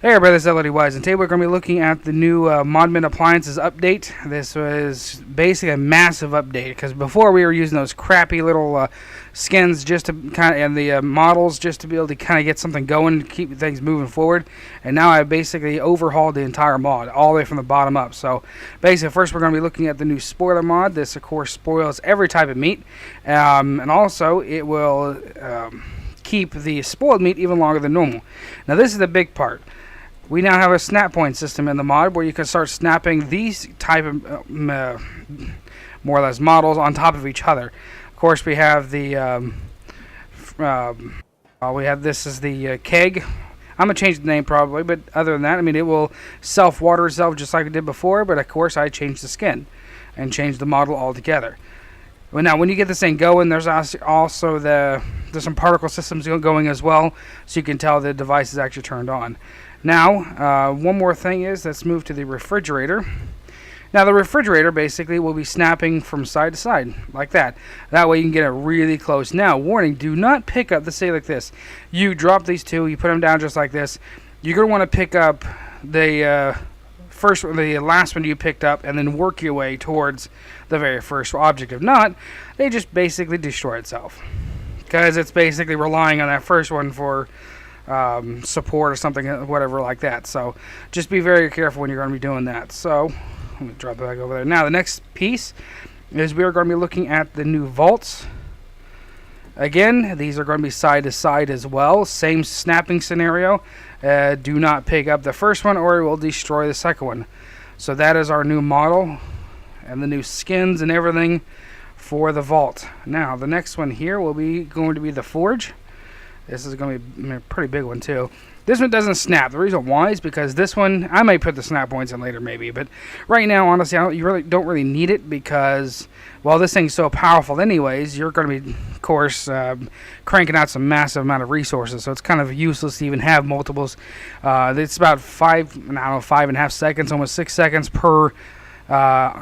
Hey everybody, this is LODWise, and today we're going to be looking at the new Modmin Appliances update. This was basically a massive update, because before we were using those crappy little skins just to kind of, and the models just to be able to kind of get something going, keep things moving forward. And now I basically overhauled the entire mod, all the way from the bottom up. So basically, first we're going to be looking at the new spoiler mod. This, of course, spoils every type of meat, and also it will keep the spoiled meat even longer than normal. Now this is the big part. We now have a snap point system in the mod where you can start snapping these type of more or less models on top of each other. Of course, we have the this is the keg. I'm gonna change the name probably, but other than that, I mean, it will self-water itself just like it did before. But of course, I changed the skin and changed the model altogether. Well, now when you get this thing going, there's also there's some particle systems going as well, so you can tell the device is actually turned on. Now, one more thing is, let's move to the refrigerator. Now, the refrigerator basically will be snapping from side to side, like that. That way you can get it really close. Now, warning, do not pick up, let's say like this. You drop these two, you put them down just like this. You're going to want to pick up the last one you picked up, and then work your way towards the very first object. If not, they just basically destroy itself, because it's basically relying on that first one for support or something, whatever like that. So just be very careful when you're going to be doing that. So let me drop it back over there. Now the next piece is we are going to be looking at the new vaults. Again, these are going to be side to side as well. Same snapping scenario. Do not pick up the first one or it will destroy the second one. So that is our new model and the new skins and everything for the vault. Now the next one here will be going to be the forge. This is going to be a pretty big one too. This one doesn't snap. The reason why is because this one, I might put the snap points in later maybe, but right now, honestly, you really don't really need it, because, well, this thing's so powerful anyways, you're going to be, of course, cranking out some massive amount of resources, so it's kind of useless to even have multiples. It's about 5.5 seconds, almost 6 seconds per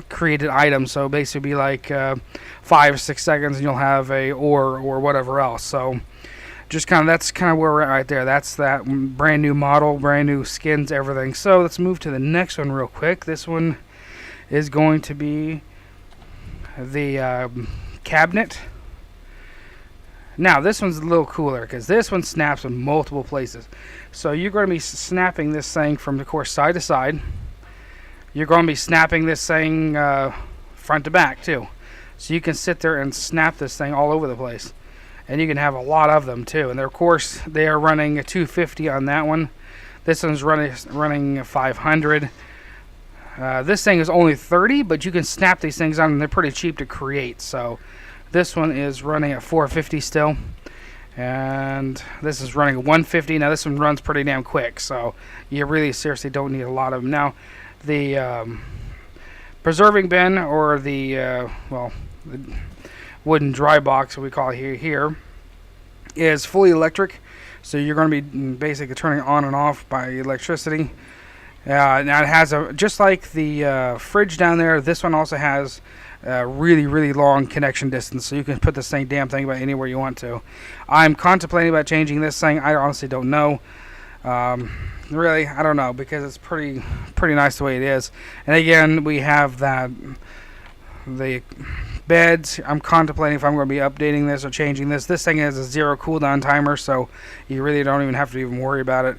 created item, so basically be like 5 or 6 seconds and you'll have a ore or whatever else. So just that's kind of where we're at right there. That's that brand new model, brand new skins, everything. So let's move to the next one real quick. This one is going to be the cabinet. Now this one's a little cooler because this one snaps in multiple places. So you're going to be snapping this thing from, of course, side to side. You're going to be snapping this thing front to back too. So you can sit there and snap this thing all over the place. And you can have a lot of them too. And of course, they are running a 250 on that one. This one's running 500. This thing is only 30, but you can snap these things on, and they're pretty cheap to create. So this one is running at 450 still. And this is running at 150. Now this one runs pretty damn quick, so you really seriously don't need a lot of them. Now, the preserving bin, or the wooden dry box, we call it here, is fully electric, so you're going to be basically turning it on and off by electricity. Now it has just like the fridge down there, this one also has a really long connection distance, so you can put the same damn thing about anywhere you want to. I'm contemplating about changing this thing. I honestly don't know. Really, I don't know, because it's pretty nice the way it is. And again, we have the beds. I'm contemplating if I'm going to be updating this or changing this. This thing has a 0 cooldown timer, so you really don't even have to even worry about it.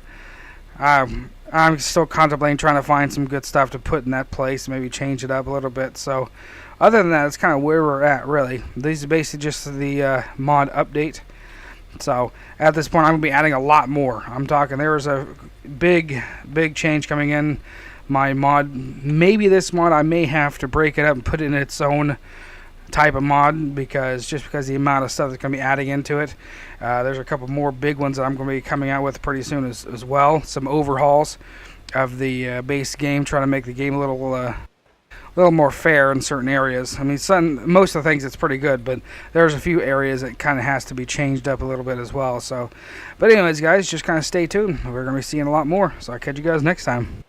I'm still contemplating trying to find some good stuff to put in that place, maybe change it up a little bit. So other than that, it's kind of where we're at, really. These are basically just the mod update. So at this point, I'm going to be adding a lot more. I'm talking, there is a big change coming in my mod. Maybe this mod, I may have to break it up and put it in its own type of mod, because the amount of stuff that's going to be adding into it. There's a couple more big ones that I'm going to be coming out with pretty soon as well. Some overhauls of the base game, trying to make the game a little more fair in certain areas. I mean, most of the things it's pretty good, but there's a few areas that kind of has to be changed up a little bit as well. So, but anyways, guys, just kind of stay tuned. We're going to be seeing a lot more. So I'll catch you guys next time.